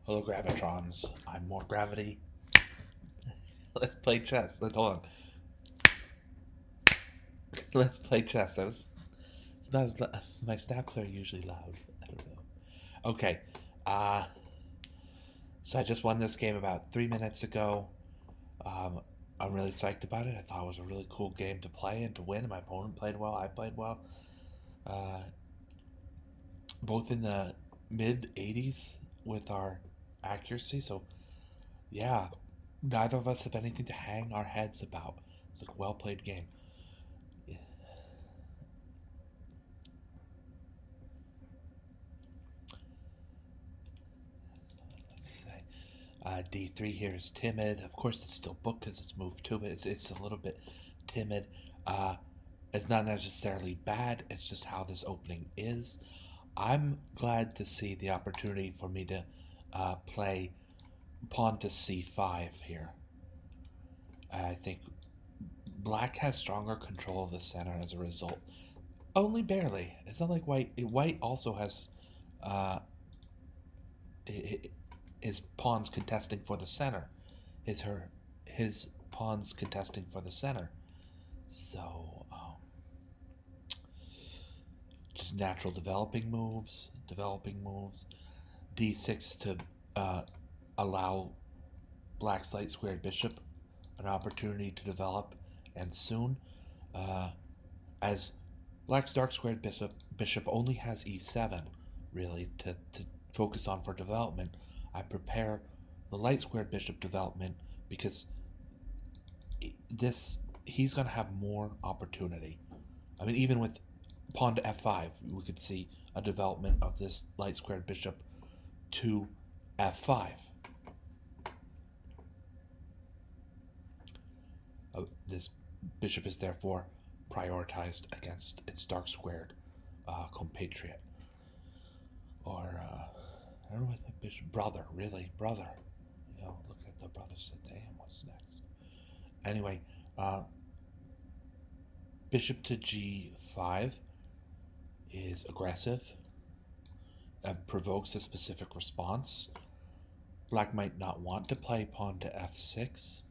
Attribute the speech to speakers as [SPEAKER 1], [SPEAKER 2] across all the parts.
[SPEAKER 1] Hello, Gravitrons. I'm more gravity. Let's play chess. Let's hold on. Let's play chess. It's not as my snaps are usually loud. I don't know. Okay. Uh so I just won this game about 3 minutes ago. Um, I'm really psyched about it. I thought it was a really cool game to play and to win. My opponent played well. I played well. Uh, both in the mid 80s with our accuracy. So yeah, neither of us have anything to hang our heads about. It's a well played game. Let's say D3 here is timid. Of course, it's still booked because it's moved to, but it's a little bit timid. Uh, it's not necessarily bad. It's just how this opening is. I'm glad to see the opportunity for me to play pawn to C5 here. I think black has stronger control of the center as a result. Only barely. It's not like white. White also has uh, his pawns contesting for the center. His pawns contesting for the center. So just natural developing moves. D6 to uh, allow black's light squared bishop an opportunity to develop, and soon, uh, as black's dark squared bishop only has e7 really to focus on for development. I prepare the light squared bishop development because this he's going to have more opportunity. I mean, even with pawn to f5, we could see a development of this light squared bishop to f5. This bishop is therefore prioritized against its dark squared compatriot. Or, I don't know what the bishop. Brother, really? Brother. You know, look at the brother, said, damn, what's next? Anyway, bishop to g5 is aggressive, provokes a specific response. Black might not want to play pawn to f6.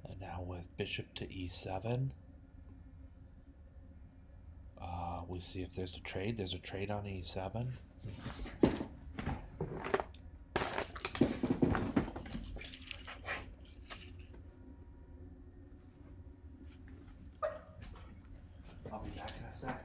[SPEAKER 1] And now with bishop to e7, we see if there's a trade. There's a trade on e7. I'll be back in a sec.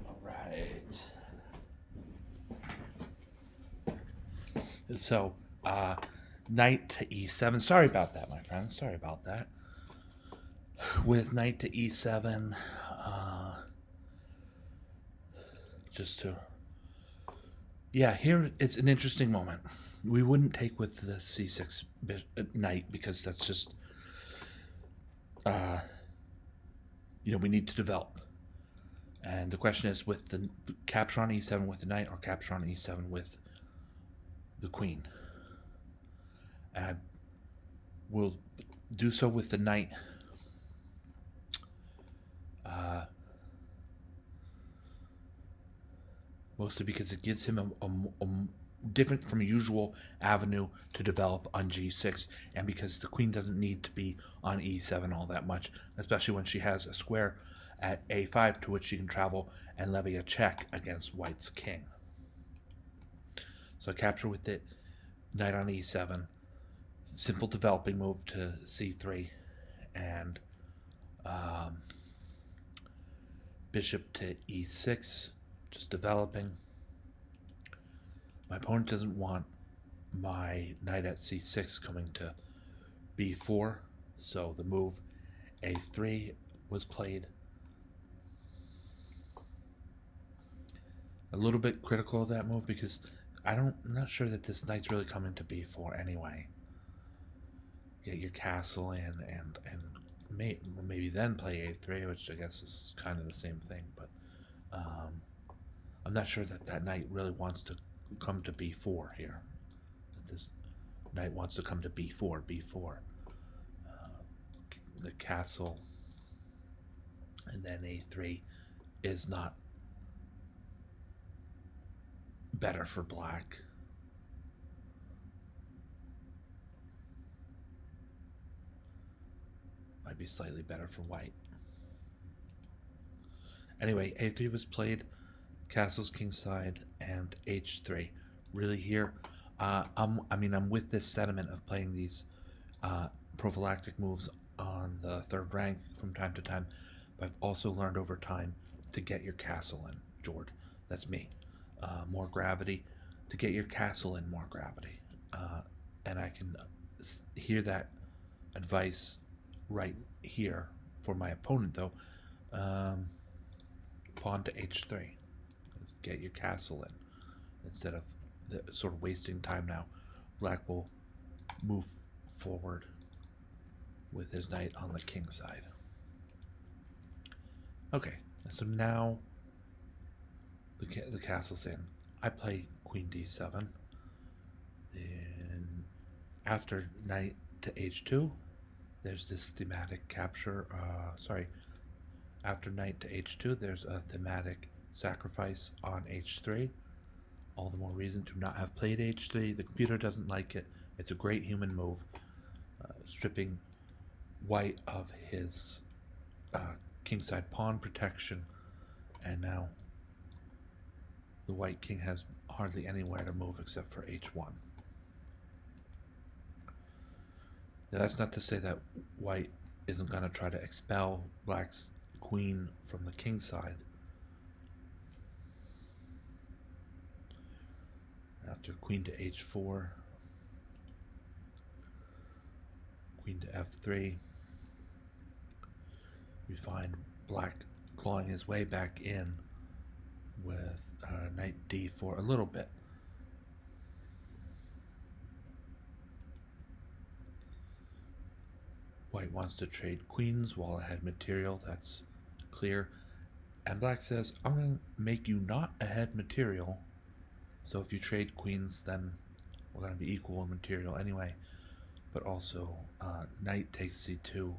[SPEAKER 1] All right. So, knight to e7. Sorry about that, my friend. Sorry about that. With knight to e7, just to. Yeah, here it's an interesting moment. We wouldn't take with the c6 knight because that's just. Uh, we need to develop. And the question is with the capture on e7 with the knight or capture on e7 with the queen. And I will do so with the knight. Mostly because it gives him a different from a usual avenue to develop on g6, and because the queen doesn't need to be on e7 all that much, especially when she has a square at a5 to which she can travel and levy a check against white's king. So capture with it, knight on e7, simple developing move to c3, and bishop to e6, just developing. My opponent doesn't want my knight at c6 coming to b4, so the move a3 was played. A little bit critical of that move because I'm not sure that this knight's really coming to b4 anyway. Get your castle in and maybe then play a3, which I guess is kind of the same thing, but I'm not sure that that knight really wants to come to b4 here. That this knight wants to come to b4, b4. The castle and then a3 is not better for black. Might be slightly better for white. Anyway, a3 was played, castle's kingside, and h3. Really here, I'm with this sentiment of playing these prophylactic moves on the third rank from time to time, but I've also learned over time to get your castle in, Jord. That's me. More gravity, to get your castle in more gravity. And I can hear that advice right here for my opponent, though. Pawn to h3. Get your castle in. Instead of sort of wasting time now, black will move forward with his knight on the king side. Okay, so now the castle's in. I play queen d7. And after knight to h2, there's this thematic capture. After knight to h2, there's a thematic sacrifice on h3. All the more reason to not have played h3. The computer doesn't like it. It's a great human move, stripping white of his kingside pawn protection, and now the white king has hardly anywhere to move except for h1. Now that's not to say that white isn't going to try to expel black's queen from the king side. After queen to h4, queen to f3, we find black clawing his way back in with knight d4 a little bit. White wants to trade queens while ahead material, that's clear. And black says, I'm going to make you not ahead material, so if you trade queens, then we're going to be equal in material anyway. But also, knight takes c2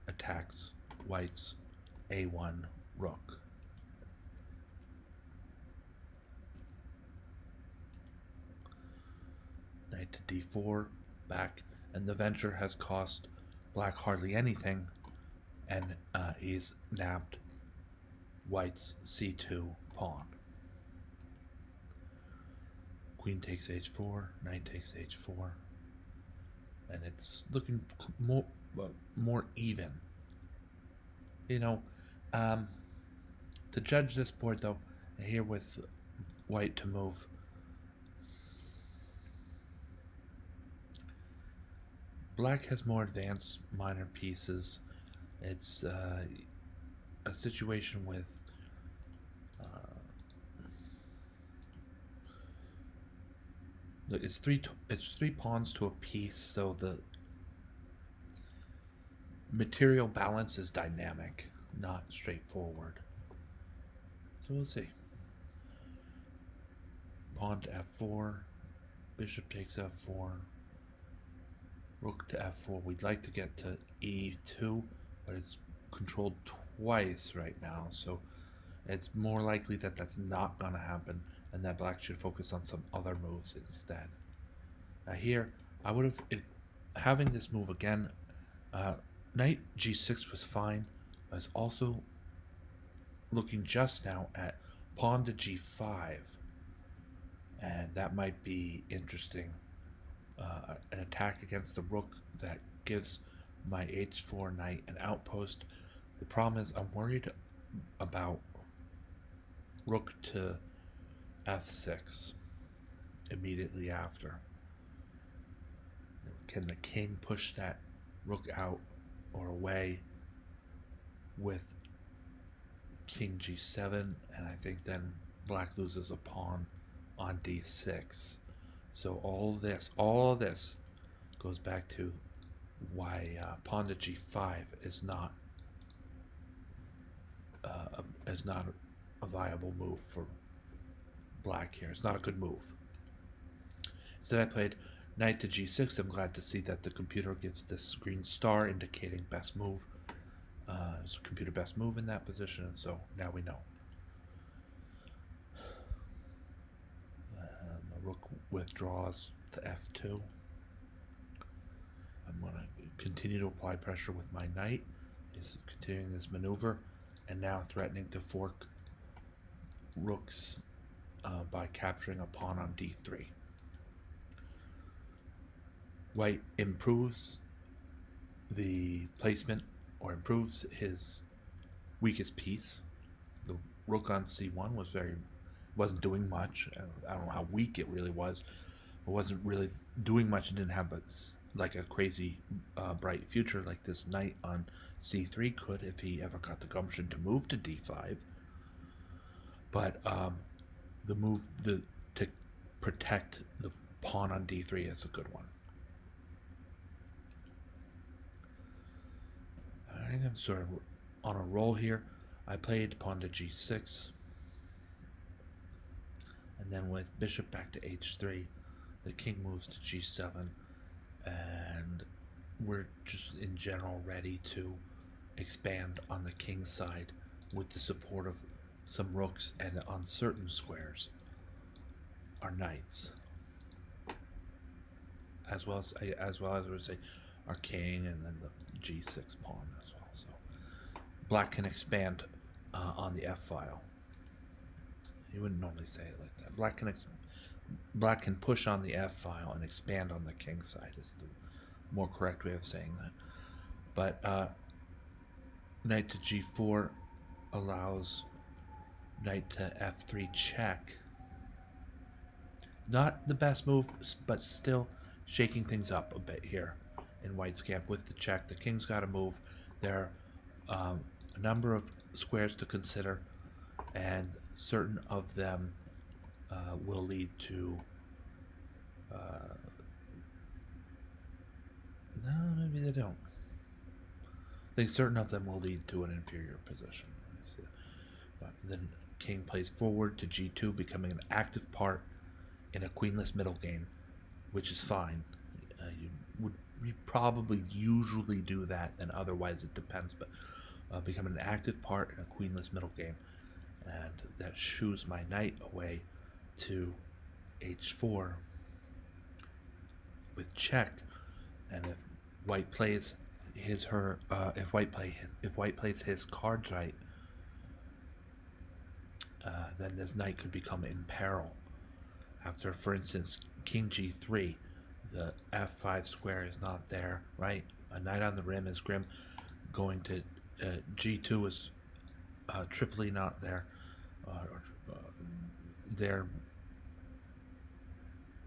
[SPEAKER 1] attacks white's a1 rook. Knight to d4, back, and the venture has cost black hardly anything, and he's nabbed white's c2 pawn. Queen takes h4, knight takes h4, and it's looking more even. You know, to judge this board though, here with white to move, black has more advanced minor pieces. It's a situation with it's three pawns to a piece, so the material balance is dynamic, not straightforward. So we'll see. Pawn to f4, bishop takes f4, rook to f4. We'd like to get to e2, but it's controlled twice right now, so it's more likely that that's not going to happen, and that black should focus on some other moves instead. Now here, I would have, having this move again, knight g6 was fine. I was also looking just now at pawn to g5, and that might be interesting. An attack against the rook that gives my h4 knight an outpost. The problem is I'm worried about rook to f6. immediately after. Can the king push that rook out or away with king g7? And I think then black loses a pawn on d6. So all of this goes back to why pawn to g5 is not a viable move for black here. It's not a good move. Instead I played knight to g6. I'm glad to see that the computer gives this green star indicating best move. It's a computer best move in that position, and so now we know. The rook withdraws to f2. I'm going to continue to apply pressure with my knight. He's continuing this maneuver, and now threatening to fork rooks by capturing a pawn on d3. White improves the placement, or improves his weakest piece. The rook on c1 wasn't doing much. I don't know how weak it really was. It wasn't really doing much and didn't have a crazy bright future like this knight on c3 could if he ever got the gumption to move to d5. But the move to protect the pawn on d3 is a good one. I think I'm sort of on a roll here. I played pawn to g6, and then with bishop back to h3, the king moves to g7, and we're just in general ready to expand on the king's side with the support of some rooks, and on certain squares our knights, as well as I would say our king, and then the g6 pawn as well. So black can expand on the f file. You wouldn't normally say it like that. Black can push on the f file and expand on the king side is the more correct way of saying that. But knight to g4 allows knight to f3 check. Not the best move, but still shaking things up a bit here in white's camp with the check. The king's got to move. There are a number of squares to consider, and certain of them will lead to no, maybe they don't. I think certain of them will lead to an inferior position. But then king plays forward to g2, becoming an active part in a queenless middle game, which is fine. You probably usually do that, and otherwise it depends, but becoming an active part in a queenless middle game, and that shoos my knight away to h4 with check. And if white plays if white plays his cards right, then this knight could become in peril. After, for instance, king g3, the f5 square is not there, right? A knight on the rim is grim. Going to g2 is triply not there. There,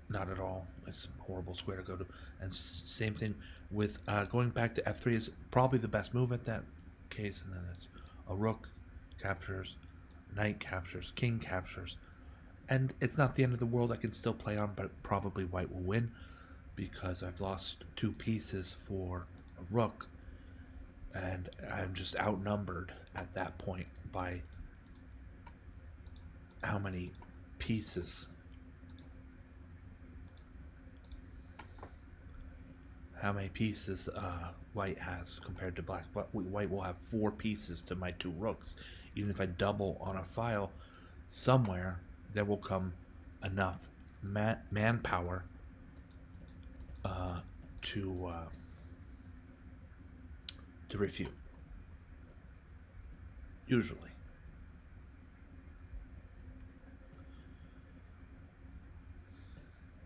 [SPEAKER 1] not at all. It's a horrible square to go to. And same thing with going back to f3 is probably the best move at that case. And then it's a rook captures, knight captures, king captures. And it's not the end of the world. I can still play on, but probably white will win because I've lost 2 pieces for a rook, and I'm just outnumbered at that point by how many pieces. White has compared to black. But white will have 4 pieces to my 2 rooks. Even if I double on a file somewhere, there will come enough manpower to refute. Usually.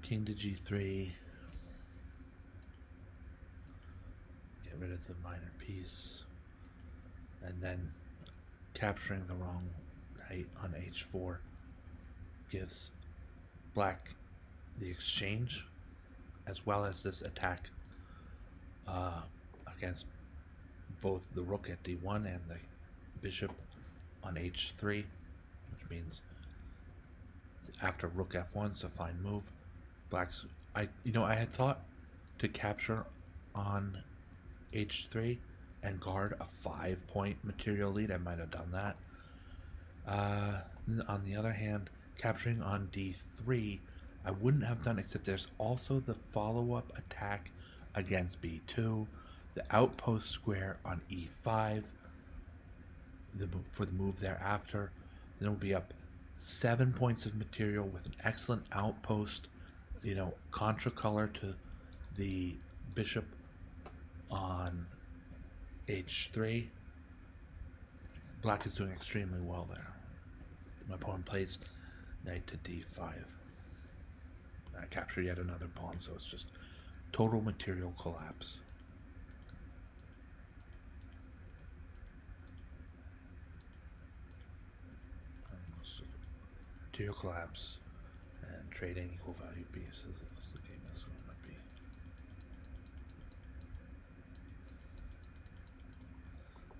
[SPEAKER 1] King to g3. Get rid of the minor piece. And then capturing the wrong knight on h4 gives black the exchange, as well as this attack uh, against both the rook at d1 and the bishop on h3, which means after rook f1 is a fine move. Black's I had thought to capture on h3 and guard a 5-point material lead. I might have done that. On the other hand, capturing on d3 I wouldn't have done, except there's also the follow-up attack against b2, the outpost square on e5, for the move thereafter. Then we'll be up 7 points of material with an excellent outpost, contra color to the bishop on h3. Black is doing extremely well there. My pawn plays knight to d5. I capture yet another pawn, so it's just total material collapse. Material collapse and trading equal value pieces. The game is going to be.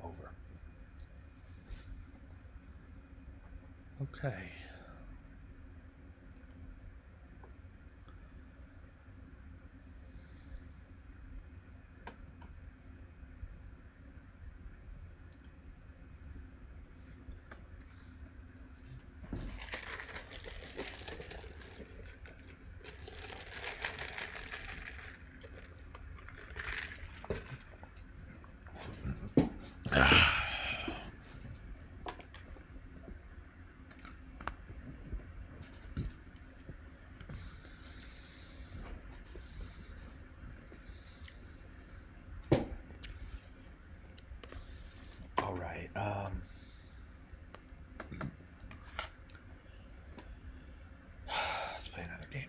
[SPEAKER 1] Over. Okay. All right. Let's play another game.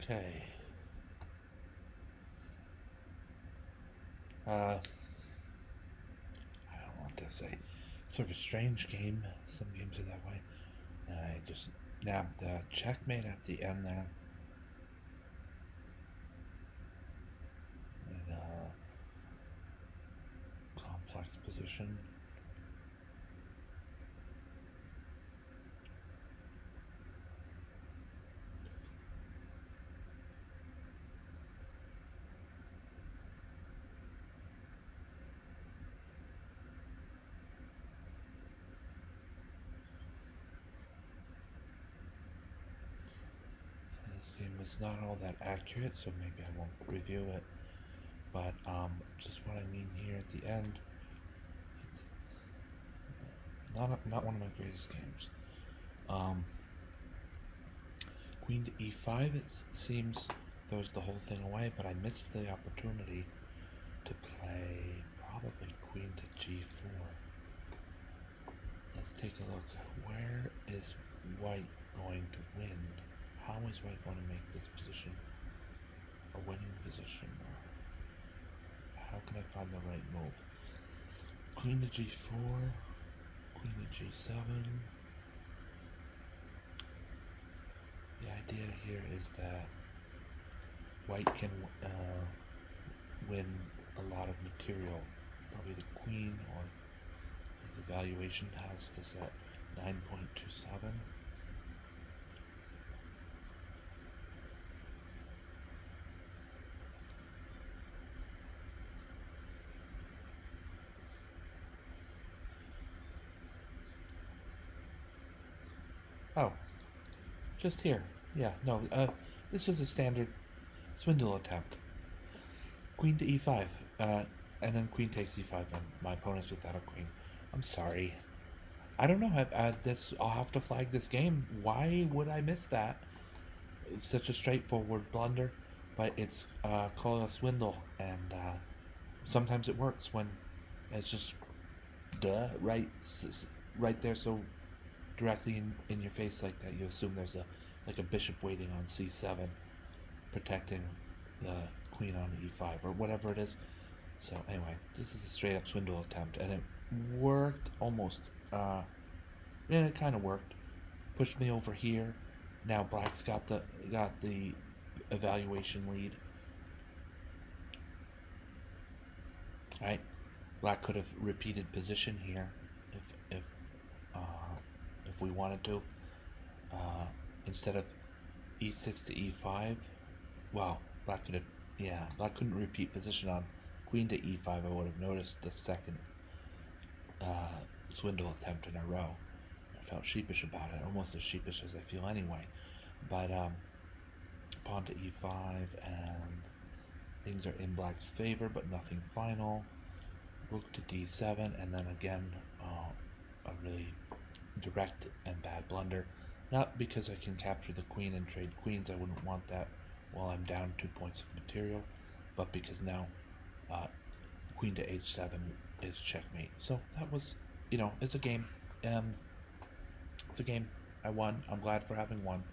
[SPEAKER 1] Okay. I don't want to say. Sort of a strange game. Some games are that way. And I just nabbed the checkmate at the end there. In a complex position. This game was not all that accurate, so maybe I won't review it. But just what I mean here at the end, it's not one of my greatest games. Queen to e5, it seems throws the whole thing away, but I missed the opportunity to play probably queen to g4. Let's take a look. Where is white going to win? How is white going to make this position a winning position? How can I find the right move? Queen to g4, queen to g7. The idea here is that white can win a lot of material. Probably the queen, or the evaluation has this at 9.27. Oh, just here. Yeah, no, this is a standard swindle attempt. Queen to e5, and then queen takes e5, and my opponent's without a queen. I'm sorry. I don't know. I'll have to flag this game. Why would I miss that? It's such a straightforward blunder, but it's called a swindle, and sometimes it works when it's just right there, so directly in your face like that. You assume there's a bishop waiting on c7, protecting the queen on e5 or whatever it is. So anyway, this is a straight up swindle attempt, and it worked almost. And it kind of worked. Pushed me over here. Now black's got the evaluation lead. All right, black could have repeated position here if we wanted to. Instead of e6 to e5. Well, black could have. Yeah, black couldn't repeat position on queen to e5. I would have noticed the second swindle attempt in a row. I felt sheepish about it, almost as sheepish as I feel anyway. But pawn to e5, and things are in black's favor, but nothing final. Rook to d7, and then again a really direct and bad blunder. Not because I can capture the queen and trade queens. I wouldn't want that while I'm down 2 points of material, but because now queen to h7 is checkmate. So that was, it's a game. It's a game. I won. I'm glad for having won.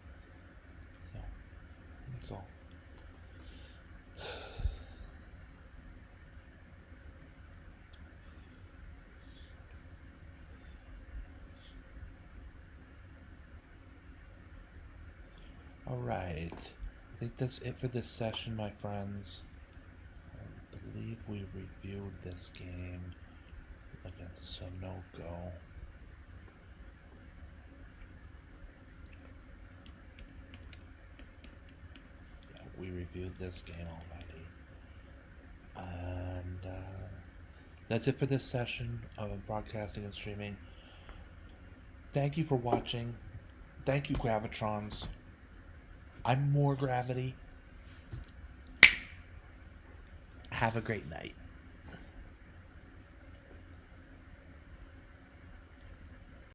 [SPEAKER 1] So that's all. All right. I think that's it for this session, my friends. I believe we reviewed this game against Sonoko. Yeah, we reviewed this game already. And that's it for this session of broadcasting and streaming. Thank you for watching. Thank you, Gravitrons. I'm more gravity. Have a great night.